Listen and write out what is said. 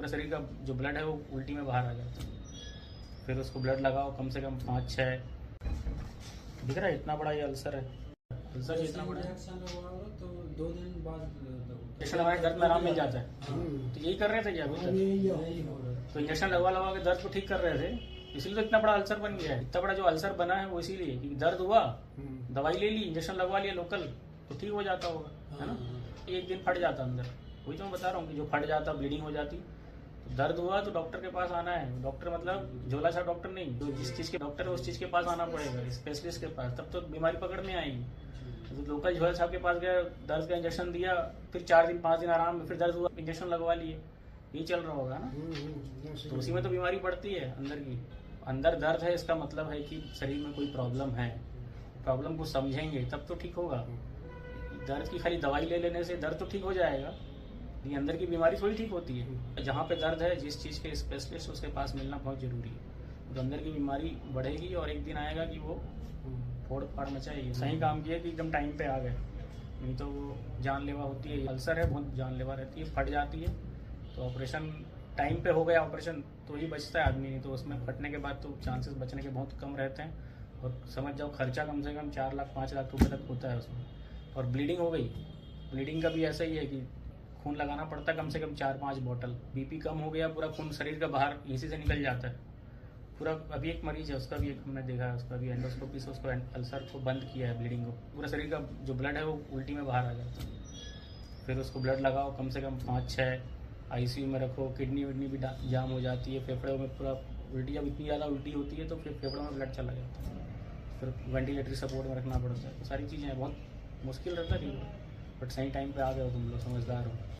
पूरा शरीर का जो ब्लड है वो उल्टी में बाहर आ जाता है। फिर उसको ब्लड लगाओ कम से कम 5-6। दिख रहा है इतना बड़ा ये अल्सर है। अल्सर इतना बड़ा इंजेक्शन लगवाओ तो 2 दिन बाद इंजेक्शन लगाने दर्द में आराम मिल जाता है। तो यही कर रहे थे क्या अभी तक? यही हो रहा है। तो इंजेक्शन लगवा के दर्द को ठीक कर रहे थे, इसलिए तो इतना बड़ा अल्सर बन गया है। इतना बड़ा जो अल्सर बना है वो इसीलिए कि दर्द हुआ, दवाई ले ली, इंजेक्शन लगवा लिया लोकल, तो ठीक हो जाता होगा, है ना। एक दिन फट जाता अंदर, वही तो मैं बता रहा हूँ कि जो फट जाता, ब्लीडिंग हो जाती। तो दर्द हुआ तो डॉक्टर के पास आना है। डॉक्टर मतलब झोला सा डॉक्टर नहीं, जो जिस चीज़ के डॉक्टर है उस चीज़ के पास आना पड़ेगा, स्पेशलिस्ट के पास, तब तो बीमारी पकड़ में आएगी। तो लोकल झोला साहब के पास गया, दर्द का इंजेक्शन दिया, फिर 4 दिन 5 दिन आराम में, फिर दर्द हुआ, इंजेक्शन लगवा लिए, ये चल रहा होगा ना। तो उसी में तो बीमारी बढ़ती है अंदर की। अंदर दर्द है, इसका मतलब है कि शरीर में कोई प्रॉब्लम है। प्रॉब्लम को समझेंगे तब तो ठीक होगा। दर्द की खाली दवाई ले लेने से दर्द तो ठीक हो जाएगा, ये अंदर की बीमारी थोड़ी ठीक होती है। जहाँ पे दर्द है, जिस चीज़ के स्पेशलिस्ट उसके पास मिलना बहुत जरूरी है। तो अंदर की बीमारी बढ़ेगी और एक दिन आएगा कि वो फोड़ फाड़ मचाएगी। सही काम किया कि एकदम टाइम पे आ गए, नहीं तो वो जानलेवा होती है। अल्सर है, बहुत जानलेवा रहती है, फट जाती है। तो ऑपरेशन टाइम पे हो गया ऑपरेशन तो ही बचता है आदमी, नहीं तो उसमें फटने के बाद तो चांसेस बचने के बहुत कम रहते हैं। और समझ जाओ खर्चा कम से कम 4 लाख 5 लाख रुपए तक होता है उसमें। और ब्लीडिंग हो गई, ब्लीडिंग का भी ऐसा ही है कि खून लगाना पड़ता है कम से कम 4-5 बोतल। बीपी कम हो गया, पूरा खून शरीर का बाहर इसी से निकल जाता है पूरा। अभी एक मरीज है, उसका भी एक हमने देखा है, उसका भी एंडोस्कोपी से उसको अल्सर को बंद किया है, ब्लीडिंग को। पूरा शरीर का जो ब्लड है वो उल्टी में बाहर आ जाता है। फिर उसको ब्लड लगाओ कम से कम 5-6, आईसीयू में रखो। किडनी विडनी भी जाम हो जाती है, फेफड़ों में पूरा उल्टी, जब इतनी ज़्यादा उल्टी होती है तो फिर फेफड़ों में ब्लड चला जाता है, फिर वेंटिलेटरी सपोर्ट में रखना पड़ता है। तो सारी चीज़ें हैं, बहुत मुश्किल रहता है, बट सही टाइम पे आ गए हो तुम लोग, समझदार हो।